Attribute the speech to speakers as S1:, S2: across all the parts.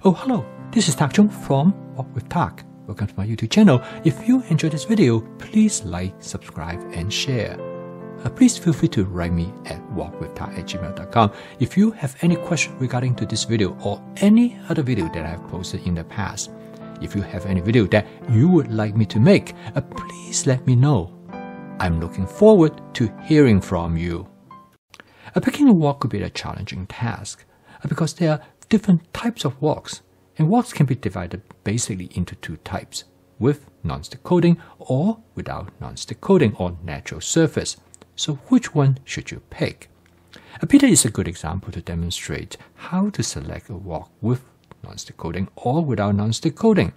S1: Oh, hello, this is Tak Chung from Walk with Tak. Welcome to my YouTube channel. If you enjoyed this video, please like, subscribe, and share. Please feel free to write me at walkwithtak@gmail.com if you have any question regarding to this video or any other video that I have posted in the past. If you have any video that you would like me to make, please let me know. I'm looking forward to hearing from you. Picking a walk could be a challenging task because there are different types of walks, and walks can be divided basically into two types, with non-stick coating or without non-stick coating or natural surface. So which one should you pick? Peter is a good example to demonstrate how to select a walk with non-stick coating or without non-stick coating.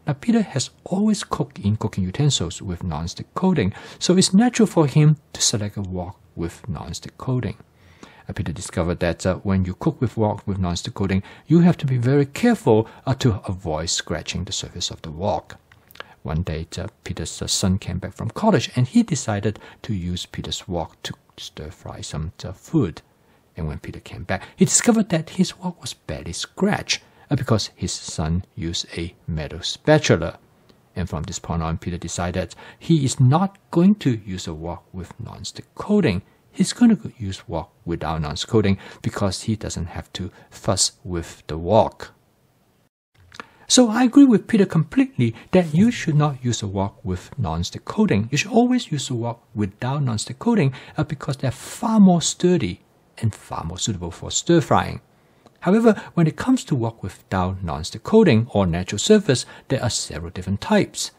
S1: Now, Peter has always cooked in cooking utensils with non-stick coating, so it's natural for him to select a wok with non-stick coating. Peter discovered that when you cook with wok with non-stick coating, you have to be very careful to avoid scratching the surface of the wok. One day, Peter's son came back from college, and he decided to use Peter's wok to stir-fry some food. And when Peter came back, he discovered that his wok was badly scratched because his son used a metal spatula. And from this point on, Peter decided he is not going to use a wok with non-stick coating. He's going to use wok without non-stick coating because he doesn't have to fuss with the wok. So I agree with Peter completely that you should not use a wok with non-stick coating. You should always use a wok without non-stick coating because they're far more sturdy and far more suitable for stir-frying. However, when it comes to wok without non-stick coating or natural surface, there are several different types.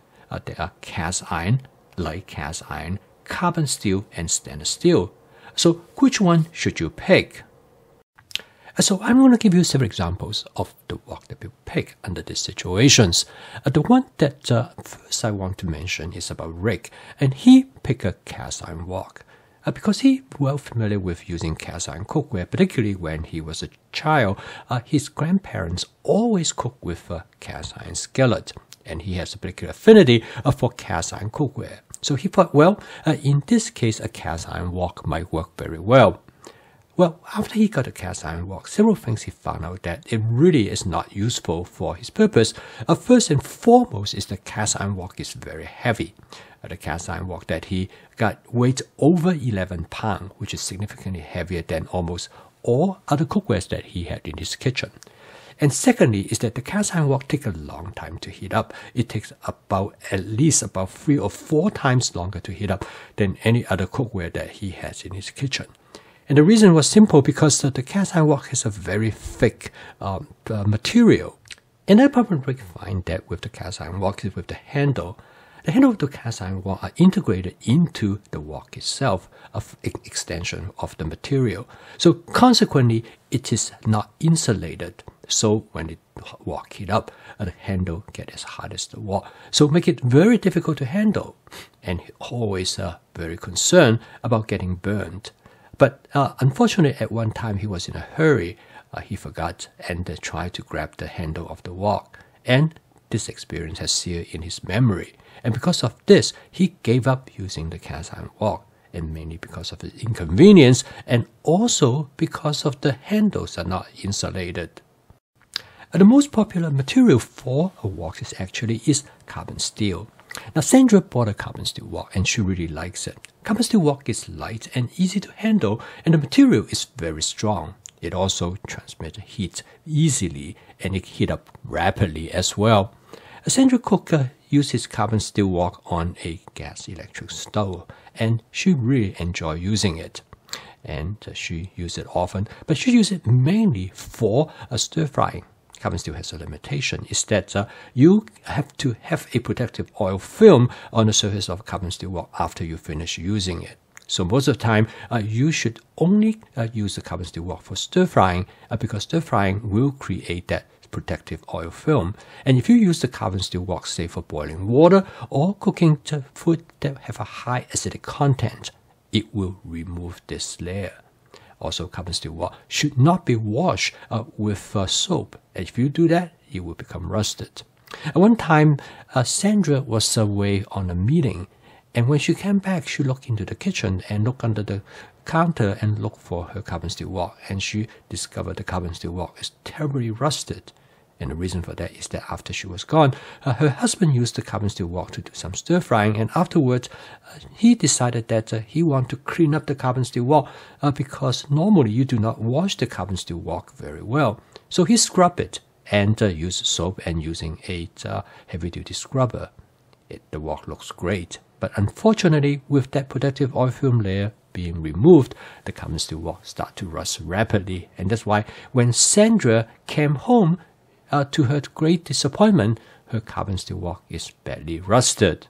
S1: There are cast iron, light cast iron, carbon steel, and stainless steel. So which one should you pick? So I'm going to give you several examples of the wok that people pick under these situations. The one that first I want to mention is about Rick, and he picked a cast iron wok. Because he's well familiar with using cast iron cookware, particularly when he was a child, his grandparents always cooked with a cast iron skillet, and he has a particular affinity for cast iron cookware. So he thought, well, in this case, a cast iron wok might work very well. Well, after he got a cast iron wok, several things he found out that it really is not useful for his purpose. First and foremost is the cast iron wok is very heavy. The cast iron wok that he got weighs over 11 pounds, which is significantly heavier than almost all other cookwares that he had in his kitchen. And secondly is that the cast iron wok takes a long time to heat up. It takes at least 3 or 4 times longer to heat up than any other cookware that he has in his kitchen. And the reason was simple because the cast iron wok has a very thick material. And I probably find that with the cast iron wok, with the handle of the cast iron wok are integrated into the wok itself, of extension of the material. So consequently, it is not insulated. So when the wok heat up, the handle gets as hot as the wok. So make it very difficult to handle. And always very concerned about getting burned. But unfortunately, at one time he was in a hurry. He forgot and tried to grab the handle of the wok. And this experience has seared in his memory. And because of this, he gave up using the cast iron wok, and mainly because of the inconvenience and also because of the handles are not insulated. The most popular material for a wok is carbon steel. Now, Sandra bought a carbon steel wok and she really likes it. Carbon steel wok is light and easy to handle, and the material is very strong. It also transmits heat easily and it heats up rapidly as well. Sandra Cook used his carbon steel wok on a gas electric stove, and she really enjoyed using it. And she used it often, but she used it mainly for stir frying. Carbon steel has a limitation, is that you have to have a protective oil film on the surface of carbon steel wok after you finish using it. So most of the time, you should only use the carbon steel wok for stir frying because stir frying will create that protective oil film. And if you use the carbon steel wok, say for boiling water or cooking food that have a high acidic content, it will remove this layer. Also, carbon steel wok should not be washed with soap. And if you do that, it will become rusted. At one time, Sandra was away on a meeting, and when she came back, she looked into the kitchen and looked under the counter and looked for her carbon steel wok, and she discovered the carbon steel wok is terribly rusted. And the reason for that is that after she was gone, her husband used the carbon steel wok to do some stir frying, and afterwards he decided that he wanted to clean up the carbon steel wok because normally you do not wash the carbon steel wok very well. So he scrubbed it and used soap and using a heavy-duty scrubber. The wok looks great, but unfortunately with that protective oil film layer being removed, the carbon steel wok started to rust rapidly, and that's why when Sandra came home, to her great disappointment, her carbon steel wok is badly rusted.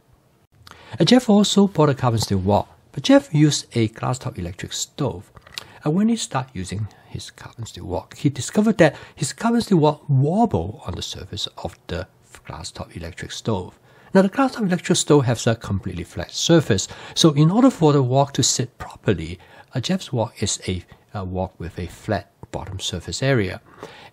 S1: Jeff also bought a carbon steel wok, but Jeff used a glass-top electric stove. When he started using his carbon steel wok, he discovered that his carbon steel wok wobbled on the surface of the glass-top electric stove. Now, the glass-top electric stove has a completely flat surface, so in order for the wok to sit properly, Jeff's wok is a wok with a flat bottom surface area.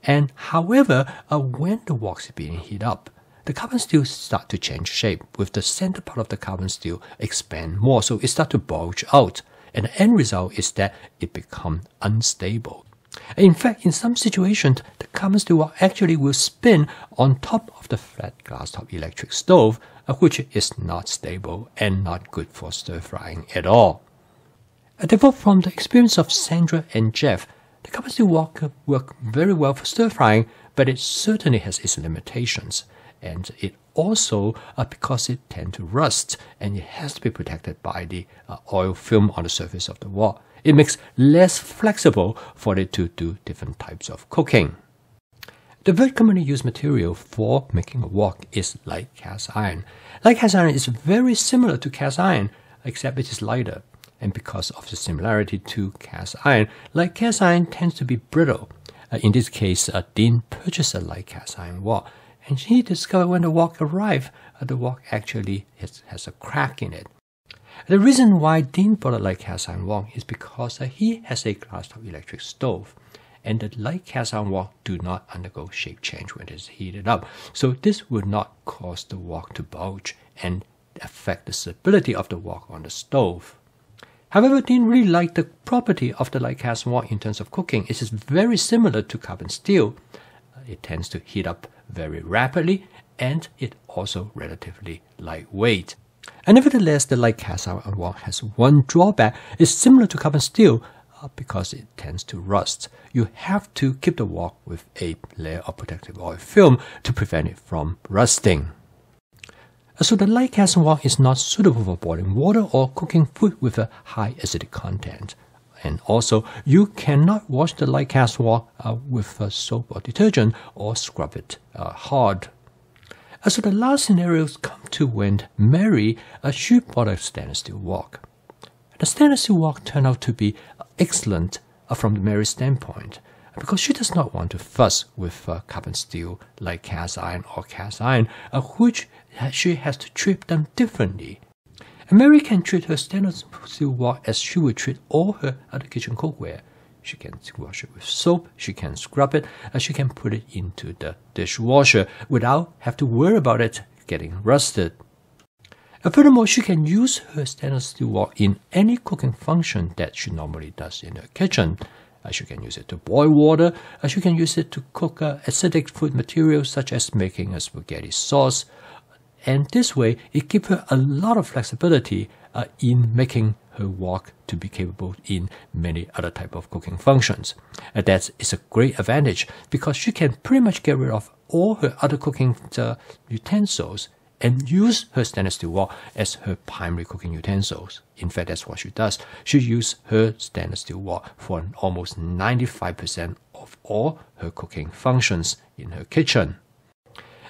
S1: And however, when the wok is being heated up, the carbon steel starts to change shape, with the center part of the carbon steel expand more, so it starts to bulge out. And the end result is that it becomes unstable. In fact, in some situations, the carbon steel wok actually will spin on top of the flat glass-top electric stove, which is not stable and not good for stir-frying at all. Therefore, from the experience of Sandra and Jeff, the carbon steel wok works very well for stir-frying, but it certainly has its limitations. And it also, because it tends to rust, and it has to be protected by the oil film on the surface of the wok, it makes less flexible for it to do different types of cooking. The very commonly used material for making a wok is light cast iron. Light cast iron is very similar to cast iron, except it is lighter. And because of the similarity to cast iron, light cast iron tends to be brittle. In this case, Dean purchased a light cast iron wok, and he discovered when the wok arrived, the wok actually has a crack in it. The reason why Dean bought a light cast iron wok is because he has a glass-top electric stove, and the light cast iron wok do not undergo shape change when it is heated up. So this would not cause the wok to bulge and affect the stability of the wok on the stove. However, Dean really liked the property of the light cast wok in terms of cooking. It is very similar to carbon steel. It tends to heat up very rapidly, and it also relatively lightweight. And nevertheless, the light cast iron wok has one drawback. It's similar to carbon steel because it tends to rust. You have to keep the wok with a layer of protective oil film to prevent it from rusting. So the light cast wok is not suitable for boiling water or cooking food with a high acidic content. And also, you cannot wash the light cast wok with soap or detergent or scrub it hard. So the last scenarios come to when Mary she bought a stainless steel wok. The stainless steel wok turned out to be excellent from Mary's standpoint, because she does not want to fuss with carbon steel like cast iron or cast iron, which she has to treat them differently. And Mary can treat her stainless steel wok as she would treat all her other kitchen cookware. She can wash it with soap, she can scrub it, she can put it into the dishwasher without having to worry about it getting rusted. Furthermore, she can use her stainless steel wok in any cooking function that she normally does in her kitchen. She can use it to boil water, she can use it to cook acidic food materials such as making a spaghetti sauce. And this way, it gives her a lot of flexibility in making her wok to be capable in many other type of cooking functions. That is a great advantage because she can pretty much get rid of all her other cooking utensils and use her stainless steel wok as her primary cooking utensils. In fact, that's what she does. She uses her stainless steel wok for almost 95% of all her cooking functions in her kitchen.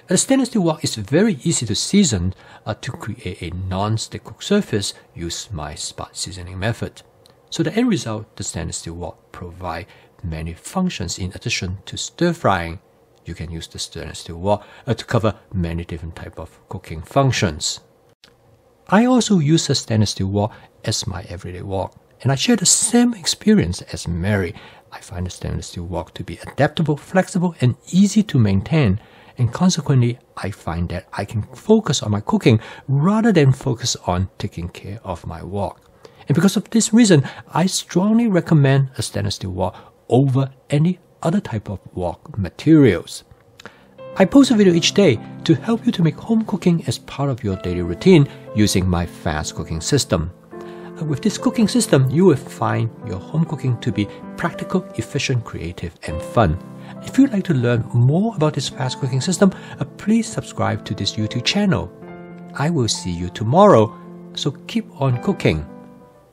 S1: A stainless steel wok is very easy to season. To create a non-stick cook surface, use my spot seasoning method. So the end result, the stainless steel wok provide many functions in addition to stir frying. You can use the stainless steel wok to cover many different types of cooking functions. I also use the stainless steel wok as my everyday wok, and I share the same experience as Mary. I find the stainless steel wok to be adaptable, flexible, and easy to maintain. And consequently, I find that I can focus on my cooking rather than focus on taking care of my wok. And because of this reason, I strongly recommend a stainless steel wok over any other type of wok materials. I post a video each day to help you to make home cooking as part of your daily routine using my fast cooking system. With this cooking system, you will find your home cooking to be practical, efficient, creative, and fun. If you'd like to learn more about this fast cooking system, please subscribe to this YouTube channel. I will see you tomorrow, so keep on cooking.